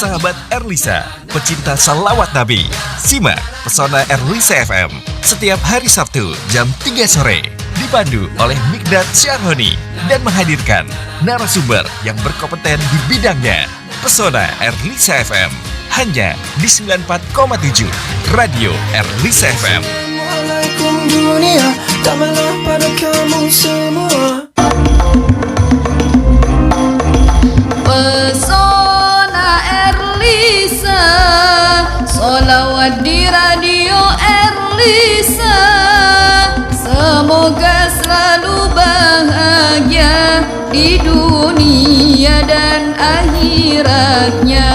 sahabat Erlisa, pecinta salawat Nabi. Simak Pesona Erlisa FM setiap hari Sabtu jam 3 sore. Dipandu oleh Mikdad Syarhoni dan menghadirkan narasumber yang berkompeten di bidangnya. Pesona Erlisa FM hanya di 94,7 Radio Erlisa FM. Assalamualaikum dunia, damailah pada kamu semua. Pesona Erlisa, sholawat di Radio Erlisa. Semoga selalu bahagia di dunia dan akhiratnya.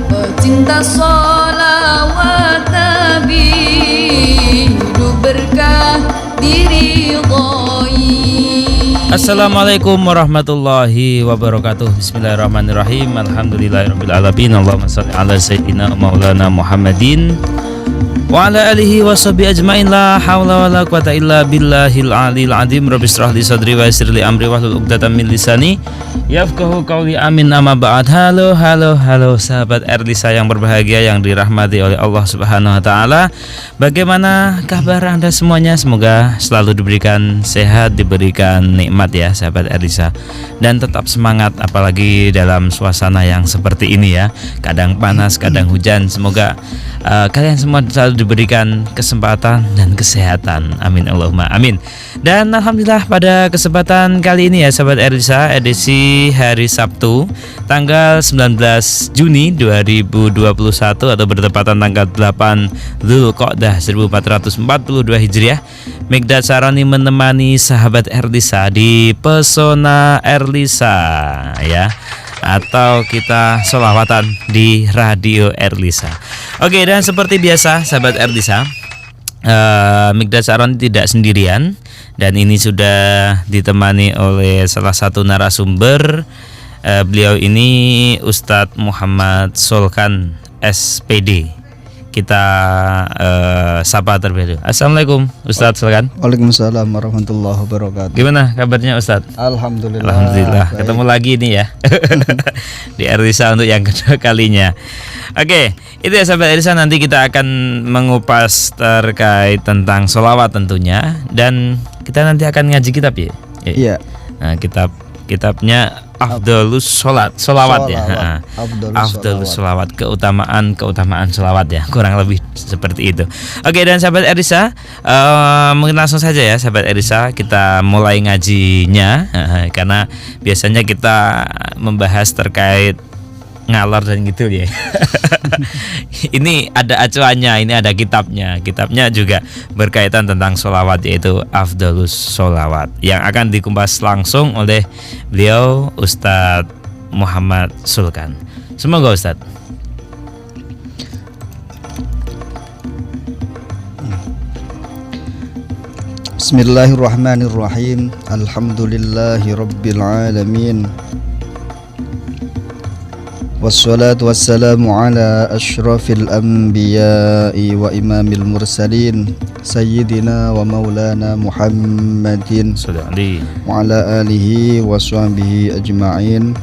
Pecinta sholawat Nabi, hidup berkah diridhoi. Assalamualaikum warahmatullahi wabarakatuh. Bismillahirrahmanirrahim. Alhamdulillahirabbil alamin. Allahumma shalli ala sayyidina maulana Muhammadin wa ala alihi washabihi ajmain. La haula wala quwata illa billahil aliyil azim. Rabbi shrah li sadri wa yassir li amri wahlul 'uqdatam min lisani yafqahu qawli. Amin. Amma ba'd. Halo sahabat Erlisa yang berbahagia, yang dirahmati oleh Allah Subhanahu wa taala. Bagaimana kabar Anda semuanya? Semoga selalu diberikan sehat, diberikan nikmat ya sahabat Erlisa. Dan tetap semangat apalagi dalam suasana yang seperti ini ya. Kadang panas, kadang hujan. Semoga kalian semua selalu diberikan kesempatan dan kesehatan. Amin Allahumma amin. Dan alhamdulillah pada kesempatan kali ini ya sahabat Erlisa, edisi hari Sabtu tanggal 19 Juni 2021 atau bertepatan tanggal 8 Dzulqa'dah 1442 Hijriah. Mikdad Syarhoni menemani sahabat Erlisa di Pesona Erlisa ya, atau kita sholawatan di Radio Erlisa. Oke, dan seperti biasa sahabat Erlisa, Mikdad Syarhoni tidak sendirian, dan ini sudah ditemani oleh salah satu narasumber. Beliau ini Ustadz Muhammad Solkan SPD. Kita sapa terlebih dahulu. Assalamualaikum Ustadz Solkan. Waalaikumsalam warahmatullahi wabarakatuh. Gimana kabarnya Ustadz? Alhamdulillah. Ketemu lagi nih ya di Erlisa untuk yang kedua kalinya. Oke, itu ya sahabat Erlisa, nanti kita akan mengupas terkait tentang sholawat tentunya, dan kita nanti akan ngaji kitab ya. Iya. Nah, kitabnya Afdhalus Sholawat ya. Afdhalus Sholawat, keutamaan sholawat ya, kurang lebih seperti itu. Oke, dan sahabat Erlisa, mungkin langsung saja ya sahabat Erlisa, kita mulai ngajinya, karena biasanya kita membahas terkait ngalor dan gitu ya. Ini ada acuannya, ini ada kitabnya. Kitabnya juga berkaitan tentang sholawat, yaitu Afdhalus Sholawat, yang akan dikupas langsung oleh beliau Ustadz Muhammad Solkan. Semoga Ustadz. Bismillahirrahmanirrahim. Alhamdulillahirabbil alamin. Wassalatu wassalamu ala asyrafil anbiya'i wa imamil mursalin Sayyidina wa maulana Muhammadin wa ala alihi wa sahbihi ajma'in.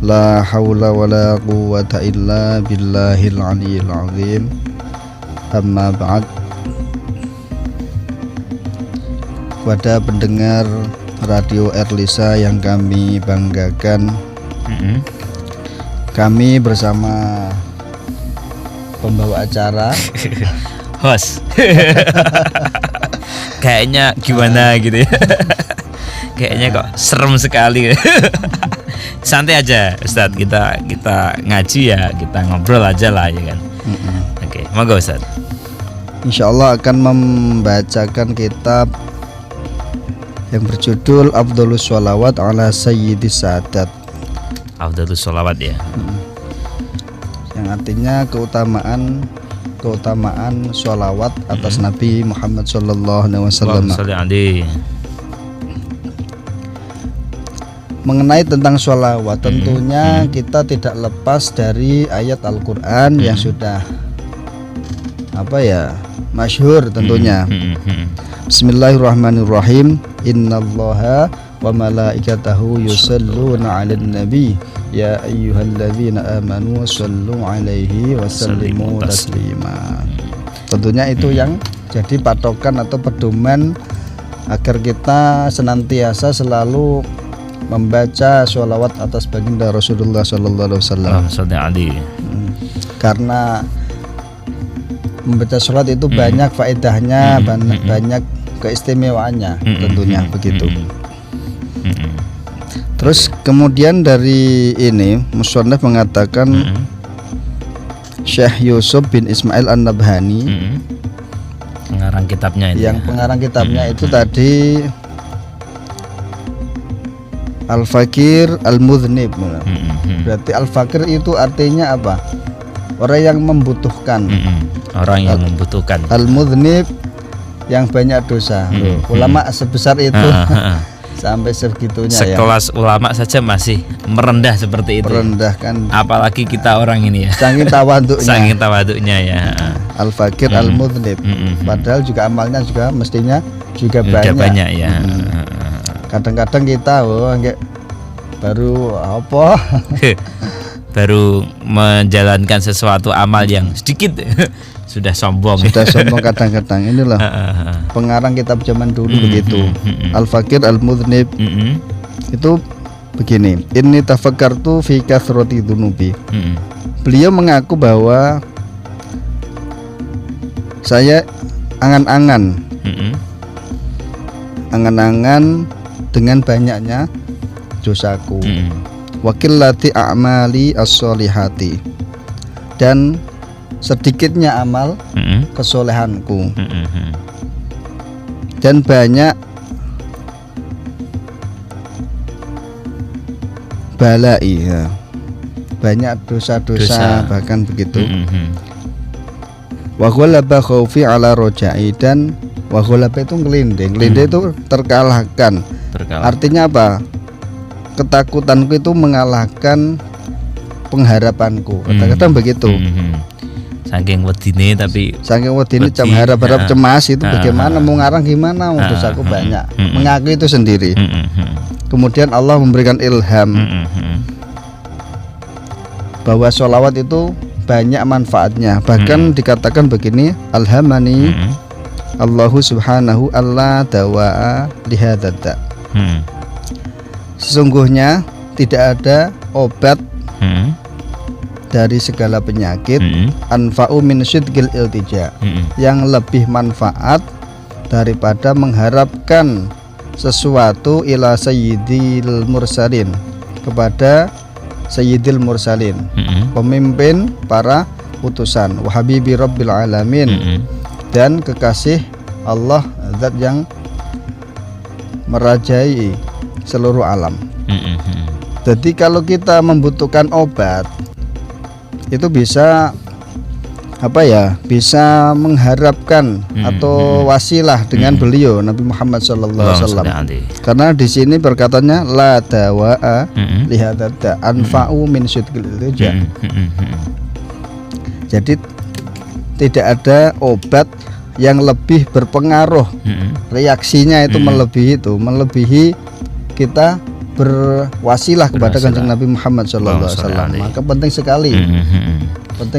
La hawla wa la quwwata illa billahil aliyil azim. Amma ba'd. Kepada pendengar Radio Erlisa yang kami banggakan, kami bersama pembawa acara host kayaknya gimana gitu ya. Kayaknya kok serem sekali. Santai aja Ustadz, kita ngaji ya, kita ngobrol aja lah ya kan. Oke, monggo Ustadz. Insyaallah akan membacakan kitab yang berjudul Afdhalus Sholawat ala Sayyidis Sadat. Afdhalus Sholawat ya. Yang artinya keutamaan sholawat atas Nabi Muhammad sallallahu alaihi wasallam. Mengenai tentang sholawat, tentunya kita tidak lepas dari ayat Al-Quran yang sudah masyhur tentunya. Bismillahirrahmanirrahim. Innallaha wa malaikatahu yusalluna 'alan nabi ya ayyuhalladzina amanu shallu 'alaihi wa sallimu taslima. Tentunya itu yang jadi patokan atau pedoman agar kita senantiasa selalu membaca sholawat atas baginda Rasulullah sallallahu alaihi wasallam. Karena membaca sholat itu banyak faedahnya, banyak keistimewaannya, tentunya begitu. Terus kemudian dari ini musannaf mengatakan Syekh Yusuf bin Ismail An-Nabhani, pengarang kitabnya itu. Yang pengarang kitabnya itu tadi Al-Fakir Al-Mudhnib. Berarti Al-Fakir itu artinya apa? Orang yang membutuhkan. Orang yang membutuhkan. Al-Mudhnib yang banyak dosa. Ulama sebesar itu sampai segitunya. Sekelas ulama saja masih merendah seperti itu. Merendahkan. Apalagi kita orang ini ya. Saking tawaduknya. Saking tawaduknya ya. Al-Fakir Al-Mudhnib. Padahal juga amalnya juga mestinya juga banyak ya. Kadang-kadang kita baru apa? Baru menjalankan sesuatu amal yang sedikit sudah sombong. Sudah sombong kadang-kadang. Inilah pengarang kitab zaman dulu begitu. Al-Fakir Al-Mudhnib itu begini. Inni tafakkartu fi kathrati dzunubi. Beliau mengaku bahwa saya angan-angan dengan banyaknya dosaku. Wakillati a'mali as-solihati, dan sedikitnya amal kesolehanku, dan banyak balai ya. Banyak dosa-dosa bahkan begitu. Wa ghalaba khaufi ala rojai, dan wa ghalaba itu ngelinding. Ngelinding itu terkalahkan. Artinya apa? Ketakutanku itu mengalahkan pengharapanku. Kadang-kadang begitu. Saking wedine jam harap-harap cemas itu bagaimana mau ngarang gimana, dosaku banyak. Mengaku itu sendiri. Kemudian Allah memberikan ilham bahwa sholawat itu banyak manfaatnya. Bahkan dikatakan begini, alhamani Allahu subhanahu alla dawa'a lihadada. Sesungguhnya tidak ada obat dari segala penyakit anfa'u min syidqil iltija, yang lebih manfaat daripada mengharapkan sesuatu ila sayyidil mursalin, kepada sayyidil mursalin, pemimpin para utusan, wa habibi rabbil alamin, dan kekasih Allah, zat yang merajai seluruh alam. Jadi kalau kita membutuhkan obat itu bisa bisa mengharapkan atau wasilah dengan beliau Nabi Muhammad SAW. Karena di sini berkatanya la dawa'a lihadada anfa'u min syidqil iltija. Jadi tidak ada obat yang lebih berpengaruh, reaksinya itu melebihi kita berwasilah kepada Kanjeng Nabi Muhammad SAW. Maka penting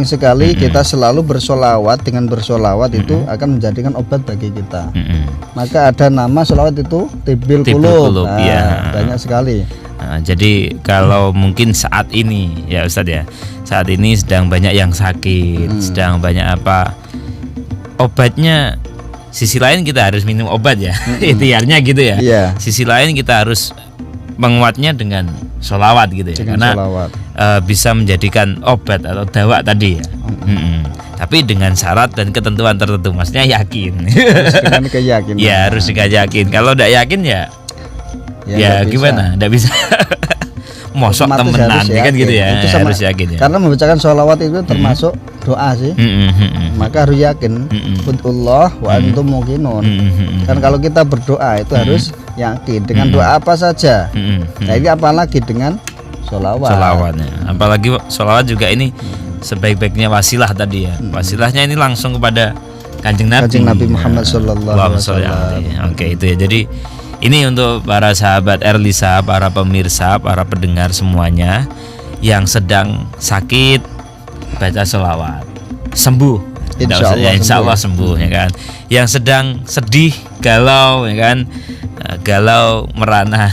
sekali kita selalu bersolawat. Dengan bersolawat itu akan menjadikan obat bagi kita. Maka ada nama solawat itu Tibbil Qulub. Banyak sekali. Jadi kalau mungkin saat ini ya Ustadz ya, saat ini sedang banyak yang sakit, sedang banyak obatnya. Sisi lain kita harus minum obat ya, ikhtiarnya gitu ya. Sisi lain kita harus menguatnya dengan sholawat gitu ya, karena bisa menjadikan obat atau dawa tadi ya. Tapi dengan syarat dan ketentuan tertentu, maksudnya yakin. Harus dengan yakin. Kalau tidak yakin ya gimana? Tidak bisa. Mosok temenan kan gitu ya. Harus yakin ya. Karena membacakan sholawat itu termasuk doa sih. Maka harus yakin. Ud'ullah wa antum muqinun. Kan kalau kita berdoa itu harus yakin dengan doa apa saja. Nah ini apalagi dengan sholawatnya. Apalagi sholawat juga ini sebaik-baiknya wasilah tadi ya. Wasilahnya ini langsung kepada Kanjeng Nabi Muhammad sallallahu alaihi wasallam. Oke, itu ya. Jadi Ini untuk para sahabat Erlisa, para pemirsa, para pendengar semuanya yang sedang sakit, baca sholawat, sembuh. Insya Allah sembuh ya kan. Yang sedang sedih, galau ya kan, galau merana,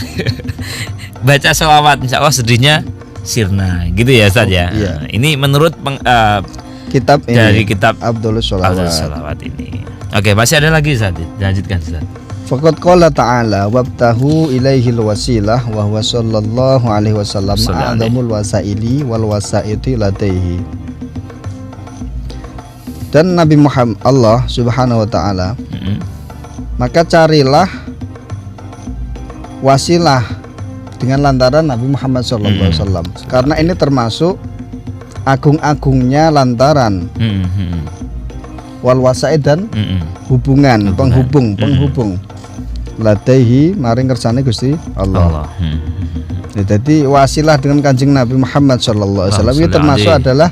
baca sholawat, insya Allah sedihnya sirna, gitu ya Ustaz ya. Iya. Ini menurut Kitab ini dari kitab Afdhalus Sholawat. Sholawat ini. Oke, masih ada lagi Ustaz. Lanjutkan Ustaz. Faqad qala ta'ala wabtahu ilaihil wasilah wa huwa sallallahu alaihi wasallam a'dhamul wasaili wal wasaiti ladaihi. Dan Nabi Muhammad Allah Subhanahu wa taala maka carilah wasilah dengan lantaran Nabi Muhammad sallallahu alaihi wasallam karena ini termasuk agung-agungnya lantaran wal wasaid dan hubungan penghubung ladaihi maring kersane Gusti Allah. Ya, jadi wasilah dengan Kanjeng Nabi Muhammad sallallahu alaihi wasallam itu termasuk adalah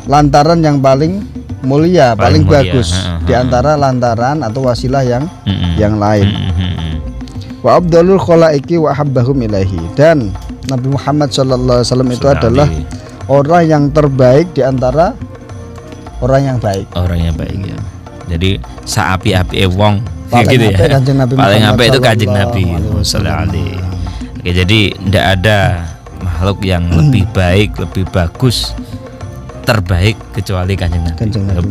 lantaran yang paling mulia, paling bagus di antara lantaran atau wasilah yang lain. Wa afdhalul khalaiqi wa habbahum ilaihi, dan Nabi Muhammad sallallahu alaihi wasallam itu adalah orang yang terbaik di antara orang yang baik. Orang yang baik ya. Jadi saapi-api wong gitu ya. Paling apik itu Kanjeng Nabi sallallahu alaihi. Oke, jadi tidak ada makhluk yang lebih baik, lebih bagus, terbaik kecuali Kanjeng Nabi.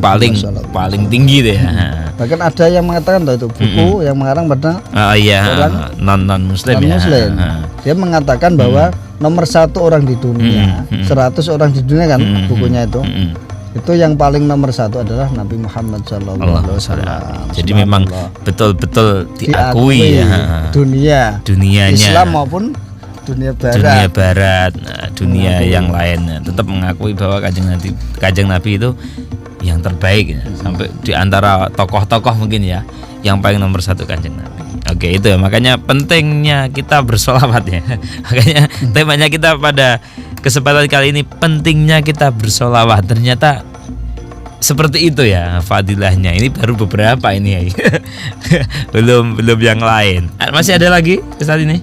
Paling tinggi deh ya. Bahkan ada yang mengatakan itu buku yang mengarang pada orang non muslim ya. Dia mengatakan bahwa nomor 1 orang di dunia, 100 orang di dunia kan bukunya itu. Itu yang paling nomor 1 adalah Nabi Muhammad sallallahu alaihi wasallam. Jadi memang betul-betul diakui ya dunianya, Islam maupun dunia barat, dunia yang lain tetap mengakui bahwa Kanjeng Nabi itu yang terbaik ya. Sampai di antara tokoh-tokoh mungkin ya yang paling nomor 1 Kanjeng Nabi. Oke, itu ya, makanya pentingnya kita bersolawat ya. Makanya temanya kita pada kesempatan kali ini, pentingnya kita bersolawat. Ternyata seperti itu ya fadilahnya. Ini baru beberapa ini ya. belum yang lain. Masih ada lagi saat ini?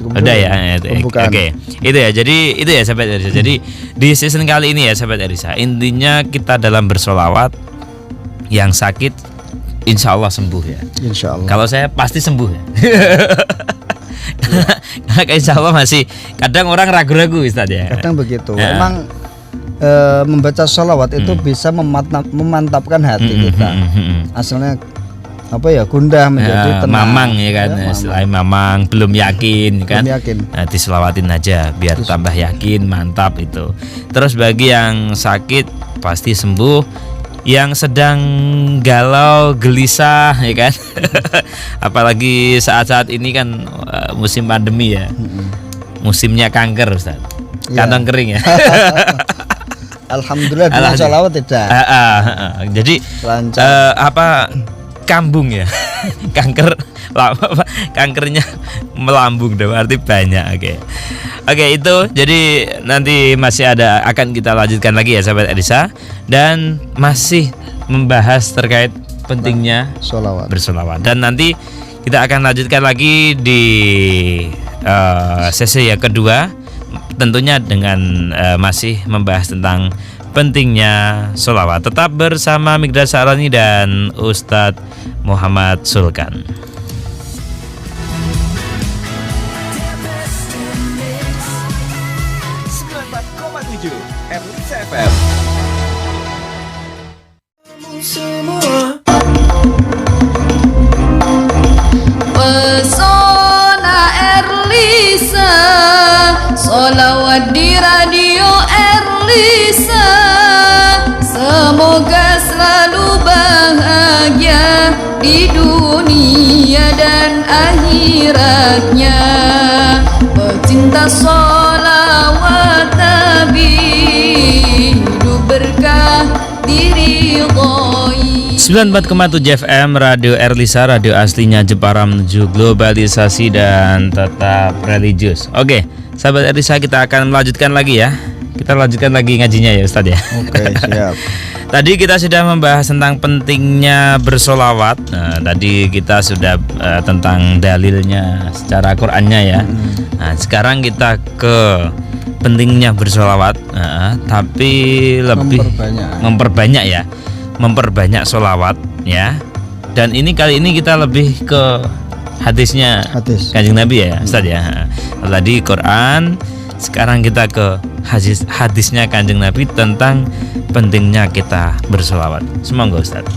Udah ya. Oke. Itu ya. Jadi itu ya sahabat Erisa. Jadi di season kali ini ya sahabat Erisa, intinya kita dalam bersolawat, yang sakit insya Allah sembuh ya. Insya Allah. Kalau saya pasti sembuh ya. Karena insya Allah masih kadang orang ragu-ragu Ustaz ya. Kadang begitu. Memang membaca sholawat itu bisa memantapkan hati kita. Asalnya apa ya, gundah menjadi tenang. Mamang ya kan, selain mamang belum yakin kan. Nah, diselawatin aja biar tambah yakin, mantap itu. Terus bagi yang sakit pasti sembuh. Yang sedang galau, gelisah ya kan. Apalagi saat-saat ini kan musim pandemi ya. Musimnya kanker Ustaz. Kantong kering ya. Alhamdulillah dengan sholawat tidak. Jadi kambung ya. Kankernya melambung, berarti banyak. Oke, itu jadi nanti masih akan kita lanjutkan lagi ya sahabat Erisa, dan masih membahas terkait pentingnya bersolawat, dan nanti kita akan lanjutkan lagi di sesi yang kedua, tentunya dengan masih membahas tentang pentingnya solawat. Tetap bersama Mikdad Sa'roni dan Ustadz Muhammad Sulkan. Erlisa FM. Pesona Erlisa, sholawat di radio Erlisa. Semoga selalu bahagia di dunia dan akhiratnya. Pecinta sholawat Nabi, hidup berkah diridhoi. 94,7 FM Radio Erlisa, radio aslinya Jepara menuju globalisasi dan tetap religius. Oke, sahabat Erlisa, kita akan melanjutkan lagi ya. Kita lanjutkan lagi ngajinya ya Ustadz ya. Oke, siap. Tadi kita sudah membahas tentang pentingnya bersolawat. Nah, tadi kita sudah tentang dalilnya secara Qur'annya ya. Nah, sekarang kita ke pentingnya bersolawat, tapi lebih memperbanyak ya, memperbanyak solawat ya. Dan ini kali ini kita lebih ke hadis Kanjeng Nabi ya, Ustaz ya. Tadi Quran, sekarang kita ke hadisnya Kanjeng Nabi tentang pentingnya kita bersolawat. Semoga Ustaz.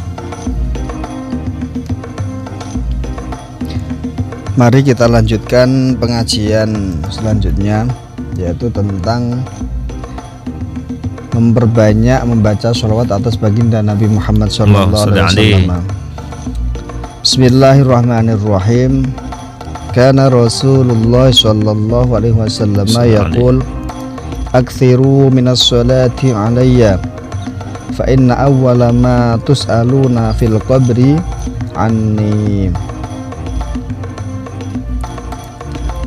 Mari kita lanjutkan pengajian selanjutnya, yaitu tentang memperbanyak membaca sholawat atas baginda Nabi Muhammad SAW. Bismillahirrahmanirrahim. Kana Rasulullah sallallahu alaihi wasallam yaqul aktsiru minas sholati alayya fa inna awwala ma tus'aluna fil qabri anni.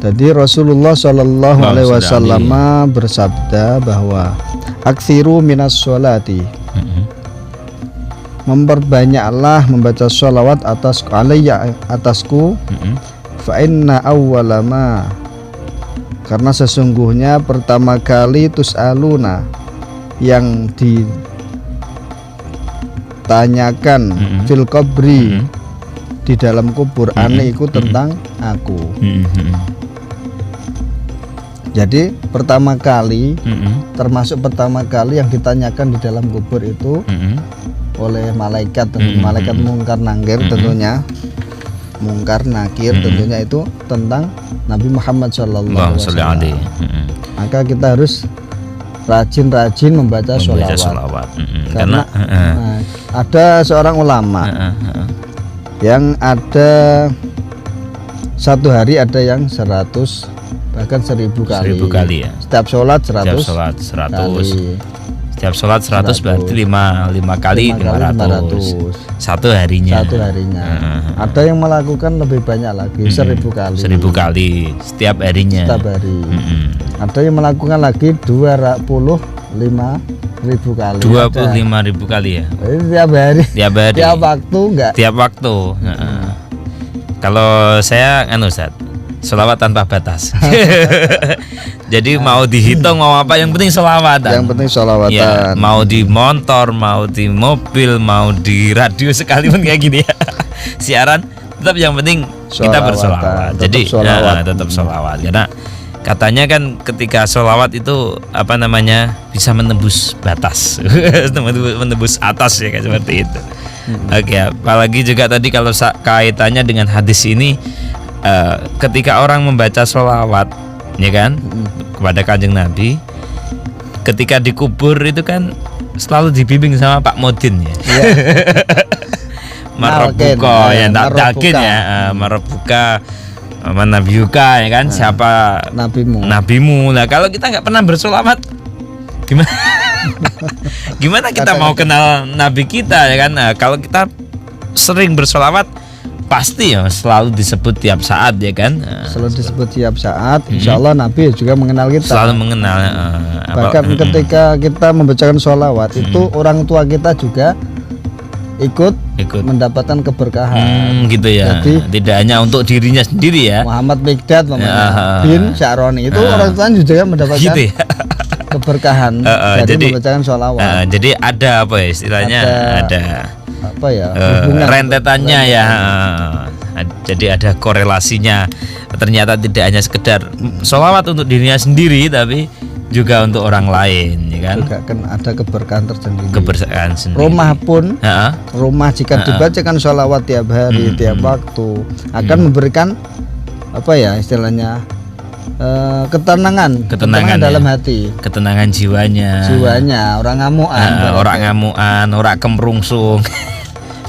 Jadi Rasulullah sallallahu alaihi wasallam bersabda bahwa aktsiru minas sholati, memperbanyaklah membaca sholawat atasku, fa inna awwala ma, karena sesungguhnya pertama kali tus'aluna, yang ditanyakan fil qabri, di dalam kubur, aneh itu tentang aku. Jadi pertama kali, termasuk pertama kali yang ditanyakan di dalam kubur itu oleh malaikat, malaikat mungkar nangkir tentunya, mungkar nakir tentunya, itu tentang Nabi Muhammad SAW. Maka kita harus rajin-rajin membaca sholawat. Karena ada seorang ulama yang ada satu hari ada yang 100 bahkan 1000 kali ya. Setiap sholat 100 kali. Setiap sholat 100 berarti 5 kali 500. Satu harinya. Ada yang melakukan lebih banyak lagi, 1000 kali. 1000 kali setiap harinya. Setiap hari. Ada yang melakukan lagi 25.000 kali. 25.000 kali ya. Tiap hari. Tiap waktu enggak? Tiap waktu. Kalau saya Ustaz, sholawat tanpa batas. Jadi mau dihitung mau apa, yang penting sholawatan. Yang penting sholawatan. Ya, mau di motor, mau di mobil, mau di radio sekalipun kayak gini ya. Siaran tetap yang penting kita bersolawat. Jadi tetap sholawat. Karena katanya kan ketika sholawat itu bisa menembus batas, menembus atas ya, kayak seperti itu. Oke, apalagi juga tadi kalau kaitannya dengan hadis ini, ketika orang membaca sholawat ya kan kepada Kanjeng Nabi, ketika dikubur itu kan selalu dibimbing sama Pak Modin ya. Marabuka ya, Talqin ya, Marabuka Nabiuka ya kan, siapa nabimu. Nah kalau kita nggak pernah bersolawat gimana? Gimana kita mau kenal Nabi kita ya kan? Nah, kalau kita sering bersolawat pasti ya selalu disebut tiap saat ya kan, selalu disebut tiap saat. Insya Allah Nabi juga mengenal kita, selalu mengenal. Bahkan ketika kita membacakan sholawat itu orang tua kita juga ikut mendapatkan keberkahan gitu ya. Jadi tidak hanya untuk dirinya sendiri ya. Muhammad Mikdad bin Sya'roni itu orang tua juga mendapatkan gitu ya, keberkahan dari membacakan sholawat. Jadi ada apa ya istilahnya, ada apa ya, rentetannya ya. Jadi ada korelasinya. Ternyata tidak hanya sekedar sholawat untuk dirinya sendiri, tapi juga untuk orang lain ya kan. Juga kan ada keberkahan tersendiri. Keberkahan sendiri. Rumah pun, rumah jika dibacakan sholawat tiap hari, tiap waktu akan memberikan apa ya istilahnya, ketenangan dalam hati, ketenangan jiwanya, orang ngamuan, orang kemrungsung.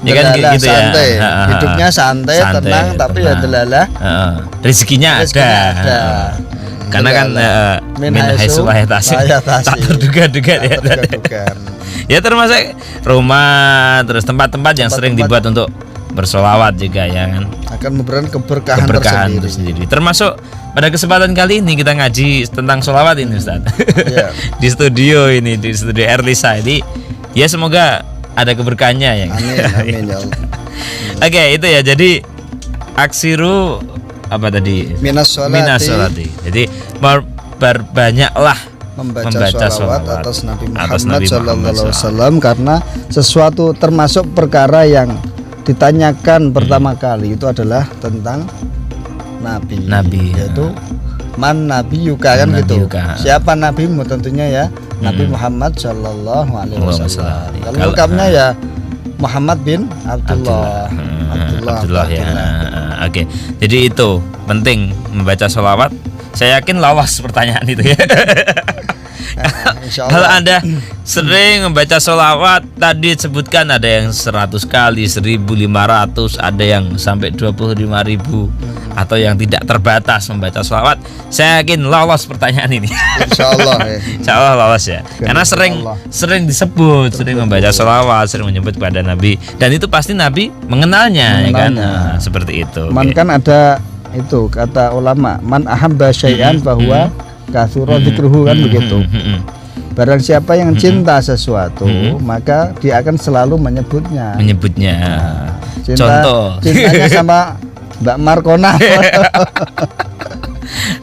Ya kan gitu santai. Ya. Hidupnya santai, tenang, tapi ya delalah. Rezekinya ada. Karena kan min haitsu la yahtasib, tak terduga-duga ya. Ya termasuk rumah, terus tempat-tempat yang sering dibuat untuk bersolawat juga ya kan, akan memberikan keberkahan tersendiri. Termasuk pada kesempatan kali ini kita ngaji tentang solawat ini Ustaz. Di studio ini, di studio Erlisa ini Ya semoga ada keberkahannya ya. Amin amin ya Allah. Oke, itu ya. Jadi aksiru apa tadi? Minas sholati. Jadi berbanyaklah membaca sholawat atas Nabi atas Muhammad Nabi Sallallahu Muhammad Alaihi Wasallam, karena sesuatu termasuk perkara yang ditanyakan pertama kali itu adalah tentang Nabi, yaitu man nabiyuka kan Man gitu. nabiyuka. Siapa nabimu? Tentunya ya Nabi Muhammad Sallallahu Alaihi Wasallam. Kalau lengkapnya ya Muhammad bin Abdullah. Abdullah ya. Oke. Jadi itu penting membaca sholawat. Saya yakin lolos pertanyaan itu ya. Insya Kalau Allah. Anda sering membaca sholawat, tadi disebutkan ada yang 100 kali, 1.500, ada yang sampai 25.000, atau yang tidak terbatas membaca sholawat, saya yakin lolos pertanyaan ini. Insya Allah ya. Insya Allah lolos ya. Karena Insya Allah. sering disebut, sering membaca sholawat, sering menyebut kepada Nabi, dan itu pasti Nabi mengenalnya, ya kan? Mengenalnya. Nah, seperti itu. Man Oke. kan ada itu kata ulama, man ahabba syai'an bahwa katsura dzikruhu kan begitu. Barang siapa yang cinta sesuatu, maka dia akan selalu menyebutnya. Menyebutnya. Cinta, Contoh. cintanya sama Mbak Markona.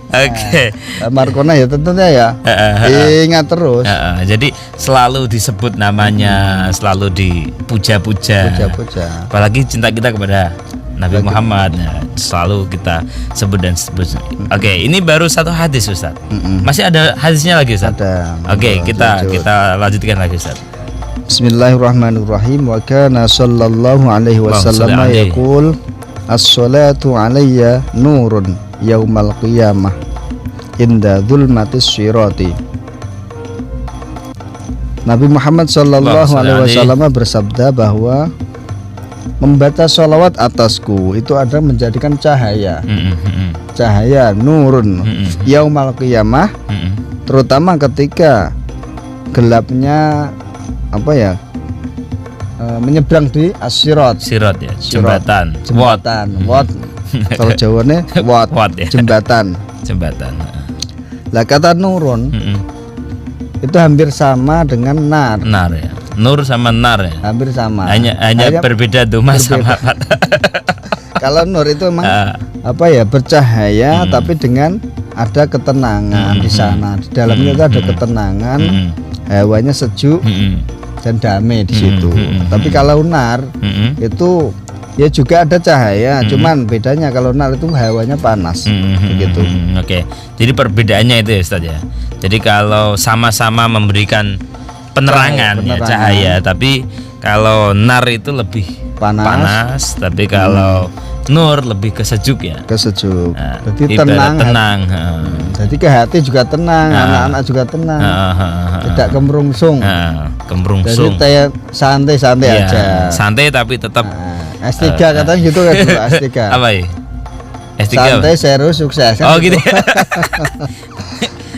Oke. Mbak Markona ya tentunya ya. Ingat terus. Jadi selalu disebut namanya, selalu dipuja-puja. Puja-puja. Apalagi cinta kita kepada Nabi Muhammad, ya, selalu kita sebut dan sebut. Oke, ini baru satu hadis, Ustaz. Masih ada hadisnya lagi, Ustaz? Ada. Oke, Lanjut. kita lanjutkan lagi, Ustaz. Bismillahirrahmanirrahim. Wa kana sallallahu alaihi wasallam Allahumma sholli yaqul as-salatu alayya nurun yaumal qiyamah inda dzulmatis sirati. Nabi Muhammad sallallahu alaihi wasallam bersabda bahwa membaca sholawat atasku itu ada menjadikan cahaya, cahaya nurun yaumal qiyamah, terutama ketika gelapnya apa ya, menyeberang di as-sirat. Sirat ya, jembatan. Wat. Kalau Jawane wat, Wat, ya. jembatan. Jembatan. Lah kata nurun itu hampir sama dengan nar, Nar ya. Nur sama nar ya. hampir sama. Hanya berbeda doma sama apa? Kalau nur itu memang apa ya, bercahaya tapi dengan ada ketenangan di sana. Di dalamnya itu ada ketenangan, hawanya sejuk dan damai di situ. Tapi kalau nar itu ya juga ada cahaya, cuman bedanya kalau nar itu hawanya panas, begitu. Oke. Jadi perbedaannya itu ya, Ustaz ya. Jadi kalau sama-sama memberikan penerangan, ya, cahaya, tapi kalau nar itu lebih panas, tapi kalau nur lebih ke sejuk ya. Ke sejuk. Nah, Jadi ibarat tenang. Jadi Jadi ke hati juga tenang, anak-anak juga tenang, tidak kemerungsung. Jadi kemerungsung. santai-santai Ya, aja. santai tapi tetap S3 katanya gitu kan dulu, S3. apa ya? S3 apa? Santai serius sukses kan Oh gitu. gitu ya.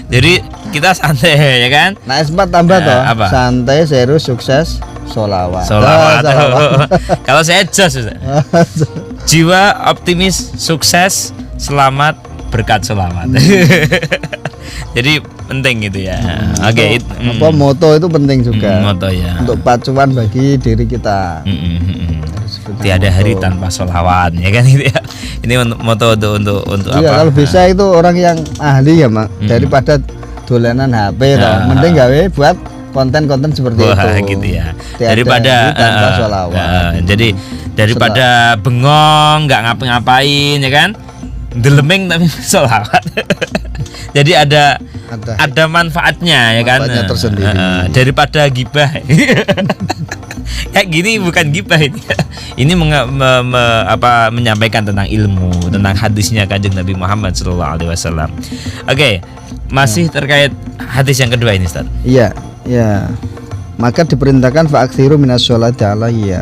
Jadi kita santai ya kan? Nah S4 tambah toh, apa? santai serius sukses sholawat. Sholawat. Sholawat. Kalau saya jos, Ustaz. Jiwa optimis, sukses, selamat, berkat sholawat. Jadi penting gitu ya. Oke. Apa moto itu penting juga. Moto ya. Untuk pacuan bagi diri kita. Tiada hari tanpa sholawat ya kan gitu ya. Ini moto untuk Iya, apa? kalau bisa itu orang yang ahli ya mak, daripada dolanan HP toh. Mending gawe buat konten-konten seperti Wah, itu. gitu ya. Tiada Daripada hari tanpa sholawat. jadi daripada bengong nggak ngapa-ngapain ya kan, delemeng tapi sholawat. Jadi ada manfaatnya ya kan. Manfaatnya tersendiri. Daripada gibah. Kayak gini bukan gibah ini. Ini menyampaikan tentang ilmu, tentang hadisnya Kanjeng Nabi Muhammad SAW. Oke, masih terkait hadis yang kedua ini, Ustaz. Iya, ya. Maka diperintahkan fa'aksiru minas sholati alayya.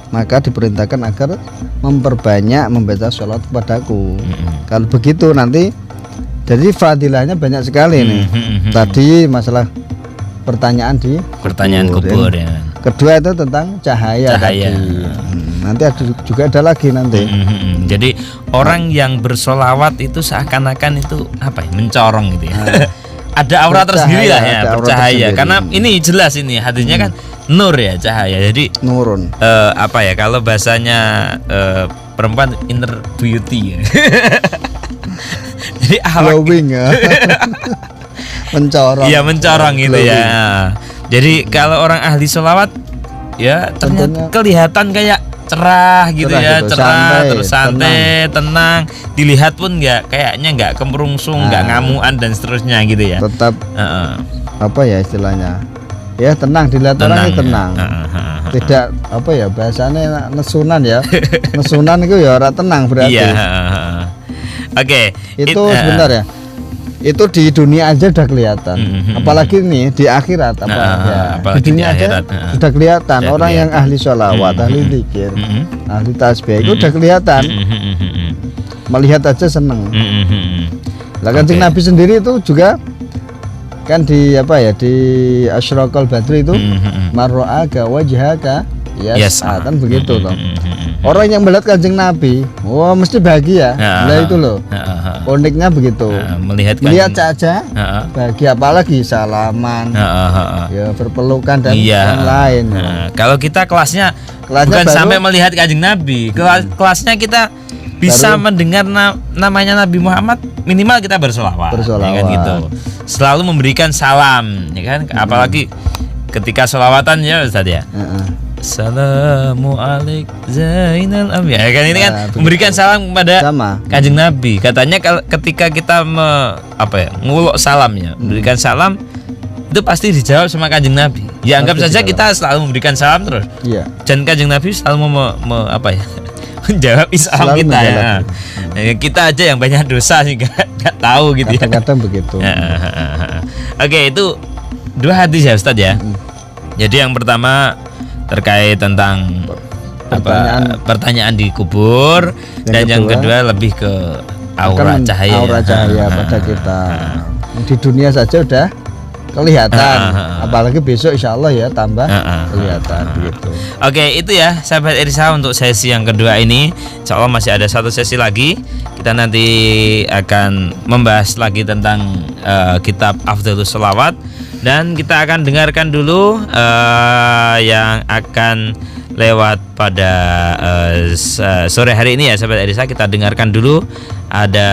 Maka diperintahkan agar memperbanyak membaca sholat kepadaku. Kalau begitu nanti jadi fadilahnya banyak sekali nih. Tadi masalah pertanyaan di kubur ya. Kedua itu tentang cahaya. Tadi. Nanti juga ada lagi nanti. Jadi orang yang bersolawat itu seakan-akan itu apa ya, mencorong gitu ya. Ada aura tersendiri lah ya, ada aura bercahaya. tersendiri. Karena ini jelas ini hadisnya kan nur ya, cahaya. Jadi nurun. apa ya kalau bahasanya perempuan inner beauty ya. Jadi awak Glowing ya. Mencorong. iya mencorong gitu Glowing. ya. Jadi kalau orang ahli sholawat ya ternyata Tentunya kelihatan kayak cerah gitu cerah ya, gitu, cerah santai, terus santai, tenang. Dilihat pun kayaknya nggak kemerungsung, nggak ngamuan dan seterusnya gitu ya. tetap Heeh. apa ya istilahnya? Ya tenang, dilihat orang itu ya. tenang. Heeh. Tidak apa ya bahasanya nesunan ya. Nesunan itu ya ora tenang berarti. Iya. Heeh. Oke. Itu sebentar ya. Itu di dunia aja udah kelihatan. Apalagi nih di akhirat apa ya. apalagi Di dunia di aja akhirat, sudah kelihatan Sudah orang yang kelihatan. ahli sholawat, ahli zikir, ahli tasbih itu udah kelihatan. Melihat aja seneng. Lah Kanjeng Oke. Nabi sendiri itu juga kan di apa ya di Asyraqal Badri itu marra'aka wajhaka yas'a kan begitu toh. Orang yang melihat Kanjeng Nabi, wah mesti bahagia. Lah itu loh. Uniknya begitu. Melihat Lihat saja Heeh. bahagia, apalagi salaman, ya berpelukan dan Iya. yang lain. Kalau kita kelasnya Kelasnya bukan baru- sampai melihat Kanjeng Nabi, kelasnya kita bisa Baru- mendengar namanya Nabi Muhammad, minimal kita bersolawat, Bersolawat. ya kan gitu. Selalu memberikan salam, ya kan. Apalagi ketika solawatan ya Ustaz ya. Heeh. Assalamu alaik Zainal Anbiya. Ya kan ini kan begitu. memberikan salam kepada Sama. Kanjeng Nabi. Katanya ketika kita nguluk salamnya, memberikan salam itu pasti dijawab sama Kanjeng Nabi. Ya anggap Pasti saja dijawab. kita selalu memberikan salam terus. Iya. Dan Kanjeng Nabi selalu menjawab salam Selalu kita ya. menjawab. Nah, kita aja yang banyak dosa sih nggak tahu gitu ya. Kadang-kadang begitu. Oke, itu dua hadis ya Ustadz ya. Jadi yang pertama terkait tentang pertanyaan di kubur, dan yang kedua lebih ke aura Akan cahaya. Aura cahaya pada kita. Di dunia saja udah kelihatan. Apalagi besok insya Allah ya tambah kelihatan begitu. Oke, itu ya sahabat Irsa untuk sesi yang kedua ini. Insya Allah masih ada satu sesi lagi. Kita nanti akan membahas lagi tentang kitab Afdhalus Sholawat. Dan kita akan dengarkan dulu yang akan lewat pada sore hari ini ya sahabat Irsa. Kita dengarkan dulu ada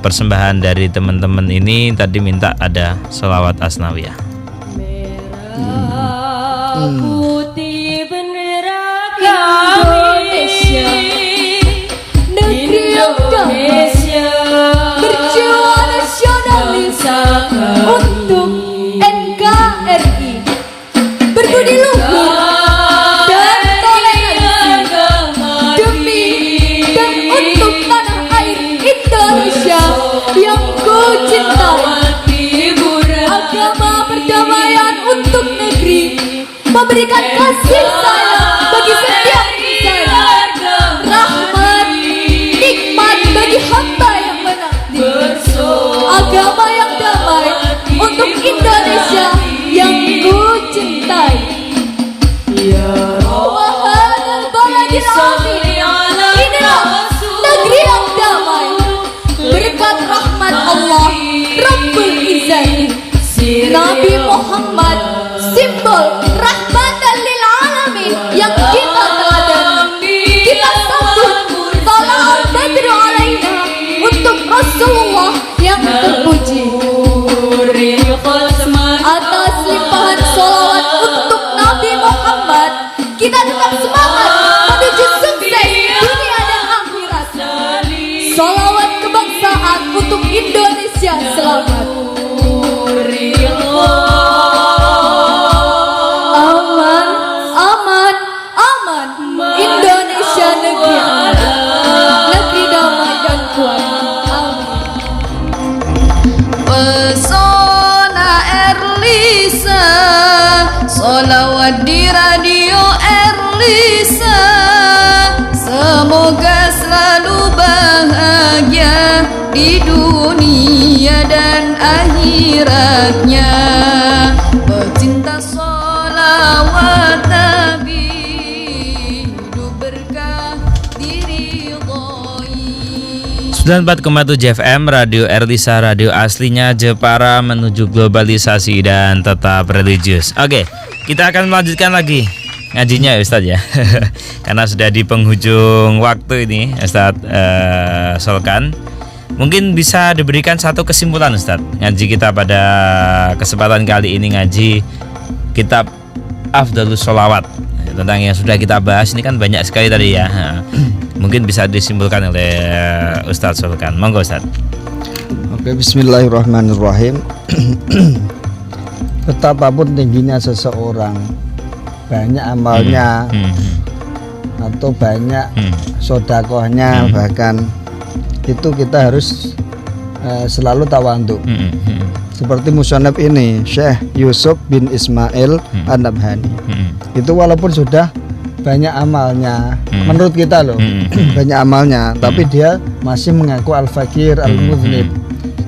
persembahan dari teman-teman ini. Tadi minta ada sholawat asnawiyah. Merah putih bendera Indonesia, negeri yang damai, berjuang nasionalis untuk NKRI, berbudi luhur dan toleransi demi dan untuk tanah air Indonesia yang ku cintai. Agama perdamaian untuk negeri, memberikan kasih sayang bagi setiap insan, rahmat nikmat bagi hamba yang menanti, agama yang damai untuk Indonesia yang ku cintai. Ya Tuhan Baladil Amin, inilah negeri yang damai, berkat rahmat Allah Rabbul Izzati. Nabi Muhammad, simbol rahmatan lil alamin yang kita teladan. Kita sambut salam badru alaina untuk Rasulullah yang terpuji. Atas limpahan sholawat untuk Nabi Muhammad, kita tetap semangat menuju sukses dunia dan akhirat. Sholawat kebangsaan untuk Indonesia selamat. Aman, aman, aman. Indonesia negeri aman, negeri damai dan kuat. Amin. Pesona Erlisa, sholawat di radio Erlisa. Semoga selalu bahagia di dunia dan akhiratnya. Pecinta sholawat Nabi, hidup berkah diridhoi. 94,7 FM Radio Erlisa, radio aslinya Jepara menuju globalisasi dan tetap religius. Oke, kita akan melanjutkan lagi ngajinya ya Ustadz ya. Karena sudah di penghujung waktu ini Ustadz Solkan. Mungkin bisa diberikan satu kesimpulan Ustadz ngaji kita pada kesempatan kali ini, ngaji kitab Afdhalus Sholawat. Tentang yang sudah kita bahas ini kan banyak sekali tadi ya. Mungkin bisa disimpulkan oleh Ustadz Solkan. Monggo Ustadz. Oke, bismillahirrahmanirrahim. Betapapun tingginya seseorang, banyak amalnya atau banyak sodakohnya, bahkan itu kita harus selalu tawadhu. Seperti musannaf ini, Syekh Yusuf bin Ismail An-Nabhani. Itu walaupun sudah banyak amalnya, menurut kita loh, banyak amalnya, tapi dia masih mengaku al-fakir, al-mudhnib,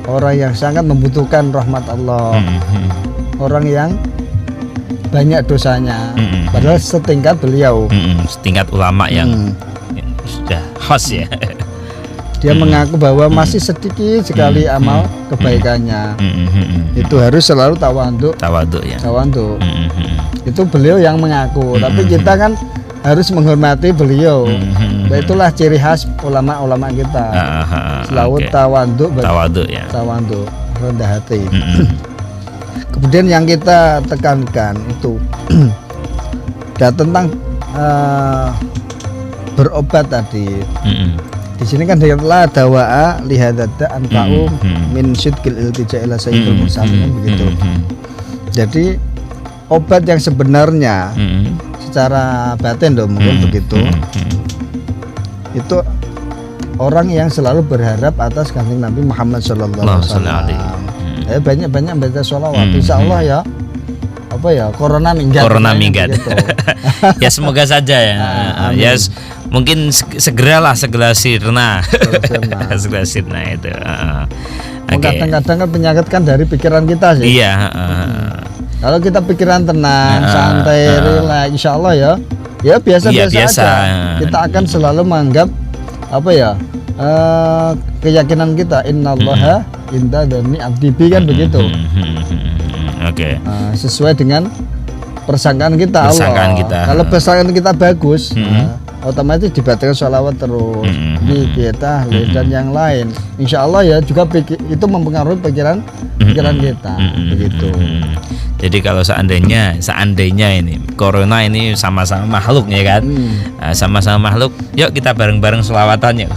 orang yang sangat membutuhkan rahmat Allah, orang yang banyak dosanya, padahal setingkat beliau, setingkat ulama yang sudah khas ya. Dia mengaku bahwa masih sedikit sekali amal kebaikannya. Itu harus selalu tawadhu ya. Tawadhu. Itu beliau yang mengaku, tapi kita kan harus menghormati beliau. Itulah ciri khas ulama-ulama kita. Selalu tawadhu ya. Tawadhu, rendah hati. Kemudian yang kita tekankan itu tentang berobat tadi. Di sini kan la dawa'a lihadada anfa'u min sidqil iltija ila sayyidil mursalin, begitu. Jadi obat yang sebenarnya secara batin loh mungkin begitu. Itu orang yang selalu berharap atas kanjeng Nabi Muhammad sallallahu alaihi wasallam. Banyak-banyak baca sholawat. Insyaallah ya. Apa ya? Corona minggat. Ya semoga saja ya. Yes. Mungkin segeralah segelas sirna. Segelas sirna itu. Kadang-kadang kan penyakit kan dari pikiran kita sih. Iya. Kalau kita pikiran tenang, santai, rileks, insya Allah ya biasa-biasa aja. Kita akan selalu menganggap apa ya, keyakinan kita, innallaha inda dzanni abdi bi, kan begitu. Oke. Sesuai dengan persangkaan kita Allah. Kalau persangkaan kita bagus, otomatis dibacakan sholawat terus, kita dan yang lain. Insya Allah ya juga itu mempengaruhi pikiran kita, begitu. Jadi kalau seandainya ini corona ini sama-sama makhluk ya kan, sama-sama makhluk, yuk kita bareng-bareng sholawatan yuk.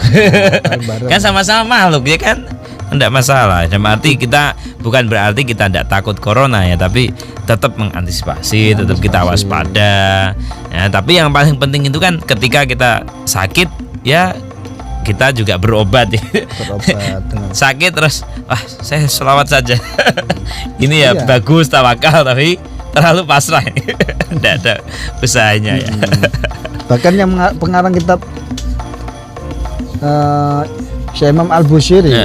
Kan sama-sama makhluk ya kan, tidak masalah. Bukan berarti kita tidak takut corona ya, tapi tetap mengantisipasi, tetap kita waspada. Ya, tapi yang paling penting itu kan ketika kita sakit ya kita juga berobat ya. Sakit terus saya sholawat saja. Ini ya bagus tawakal, tapi terlalu pasrah. Tidak ada usahanya ya. Bahkan yang pengarang kitab Syekh Imam Al-Bushiri,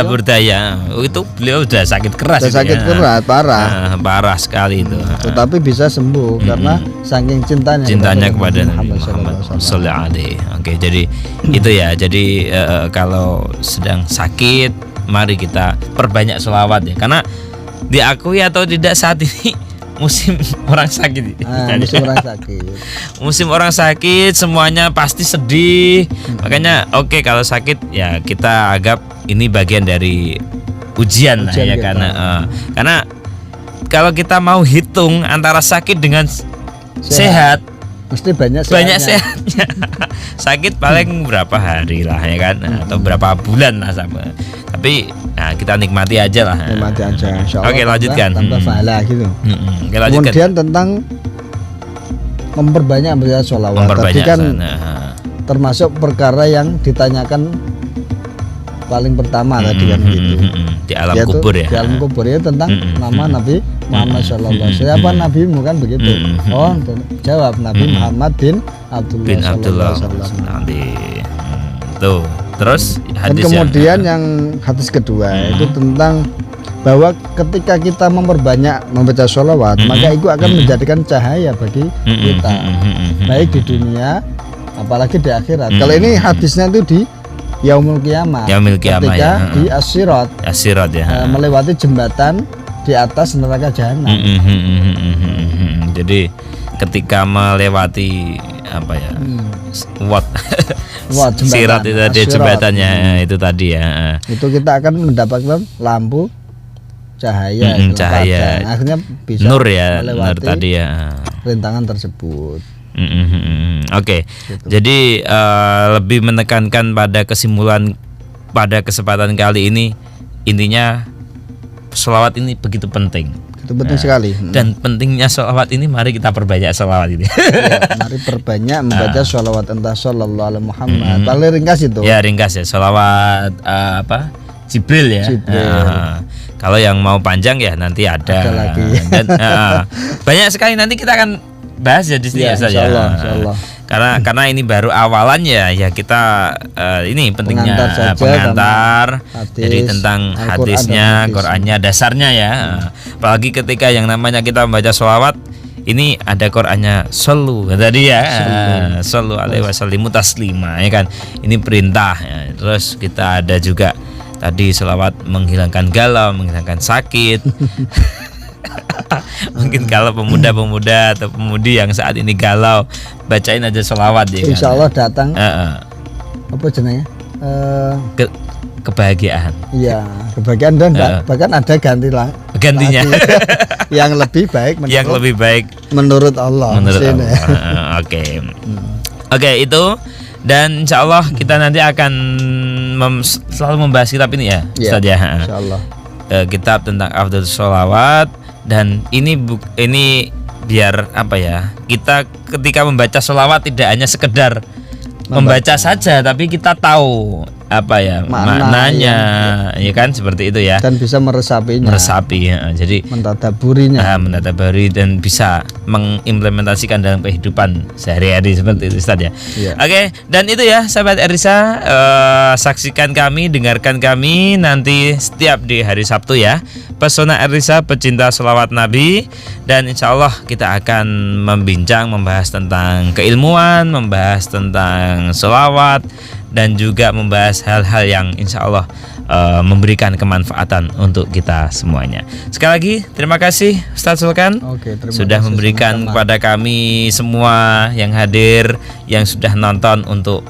Burda ya. Itu beliau sudah sakit keras. Keras, parah. Parah sekali itu. Tetapi bisa sembuh karena saking cintanya kepada Nabi Muhammad sallallahu alaihi. Oke, jadi itu ya. Jadi kalau sedang sakit, mari kita perbanyak sholawat ya. Karena diakui atau tidak saat ini musim orang sakit. Musim orang sakit semuanya pasti sedih. Makanya kalau sakit ya kita anggap ini bagian dari ujian lah ya, karena kalau kita mau hitung antara sakit dengan sehat mesti banyak sehatnya. Sakit paling berapa hari lah ya kan, atau berapa bulan lah sama. Tapi kita nikmati aja lah. Insyaallah. Oke, lanjutkan. Tambah pahala gitu. Lanjutkan. Kemudian tentang memperbanyak baca sholawat. Tadi kan termasuk perkara yang ditanyakan paling pertama tadi kan gitu. Di alam kubur ya. Di alam kubur ya tentang nama Nabi Muhammad sallallahu alaihi wasallam. Siapa nabimu kan begitu. Jawab Nabi Muhammad bin Abdullah sallallahu alaihi wasallam. Tuh. Terus hadis kemudian yang hadis kedua itu tentang bahwa ketika kita memperbanyak membaca sholawat, maka itu akan menjadikan cahaya bagi kita, baik di dunia apalagi di akhirat. Kalau ini hadisnya itu yaumul kiamah. Yaumil Qiyamah, ketika ya. di As-Sirat As-Sirat ya. melewati jembatan di atas neraka jahanam. Jadi ketika melewati apa ya? What? Wah, jembatan. Sirat itu tadi As-Sirat. jembatannya itu tadi ya. Itu kita akan mendapatkan lampu cahaya, itu cahaya. padang. Akhirnya bisa Nur ya, nur melewati tadi ya. rintangan tersebut. Oke. Jadi lebih menekankan pada kesimpulan pada kesempatan kali ini, intinya sholawat ini begitu penting. Itu penting sekali. Dan pentingnya sholawat ini mari kita perbanyak sholawat ini. Ya, mari perbanyak membaca sholawat entah sallallahu alaihi Muhammad. Paling ringkas itu. Ya ringkas ya, sholawat apa? Jibril ya. Jibril. Kalau yang mau panjang ya nanti ada. lagi. Dan banyak sekali nanti kita akan bahas ya di sini Ya, Ustaz ya. insyaallah, insyaallah. Karena ini baru awalannya ya kita ini pentingnya Pengantar saja, pengantar. hadis, Jadi tentang Al-Qur'an hadisnya, dan hadis. Qur'annya, dasarnya ya. Apalagi ketika yang namanya kita membaca sholawat, ini ada Qur'annya sallu tadi ya. Sallu alaihi wasallimu taslima ya kan. Ini perintah ya. Terus kita ada juga tadi sholawat menghilangkan galau, menghilangkan sakit. Mungkin kalau pemuda-pemuda atau pemudi yang saat ini galau, bacain aja sholawat ya. Insya Allah datang Kan? apa jenenge? Kebahagiaan. Iya, kebahagiaan dan bahkan ada Gantinya. yang lebih baik menurut, Yang lebih baik menurut Allah. menurut Sini. Allah. Oke, itu. Dan insya Allah kita nanti akan selalu membahas kitab ini ya, Iya, Ustaz ya. Insya Allah. Kitab tentang Afdhalus Sholawat. Dan ini biar apa ya, kita ketika membaca sholawat tidak hanya sekedar membaca saja, tapi kita tahu apa ya maknanya ya kan, seperti itu ya, Dan bisa meresapinya, meresapi ya. Jadi mentadaburinya. menatadaburi dan bisa mengimplementasikan dalam kehidupan sehari-hari seperti itu Ustaz ya. Iya. Oke, dan itu ya sahabat Erisa, saksikan kami, dengarkan kami nanti setiap di hari Sabtu ya, Pesona Erisa pecinta sholawat Nabi. Dan insya Allah kita akan membahas tentang keilmuan, membahas tentang sholawat, dan juga membahas hal-hal yang insya Allah memberikan kemanfaatan untuk kita semuanya. Sekali lagi terima kasih Ustaz Sulkan Oke, terima sudah kasih memberikan sama-sama. kepada kami semua yang hadir, yang sudah nonton, untuk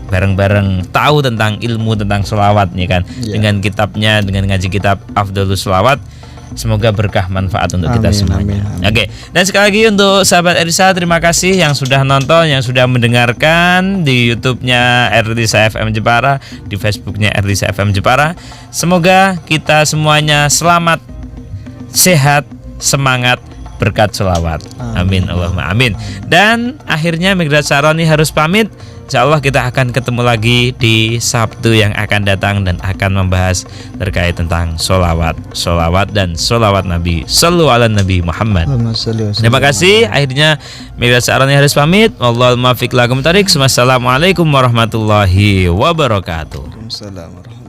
bareng-bareng tahu tentang ilmu tentang sholawat ya kan. Iya. Dengan kitabnya, dengan ngaji kitab Afdhalus Sholawat. Semoga berkah manfaat untuk kita Amin, semuanya. amin, amin. Oke, dan sekali lagi untuk sahabat Erisa, terima kasih yang sudah nonton, yang sudah mendengarkan di YouTube-nya Erlisa FM Jepara, di Facebook-nya Erlisa FM Jepara. Semoga kita semuanya selamat, sehat, semangat, berkat sholawat. Amin, Allahumma amin. Dan akhirnya Migrat Saroni harus pamit. Insya Allah kita akan ketemu lagi di Sabtu yang akan datang dan akan membahas terkait tentang sholawat dan sholawat Nabi Sallu ala Nabi Muhammad. Allahumma sholli wa sallim. Terima kasih. Akhirnya Migrat Saroni harus pamit. Wallahul muwaffiq lakum thoriq. Wassalamualaikum warahmatullahi wabarakatuh. Waalaikumsalam warahmatullahi wabarakatuh.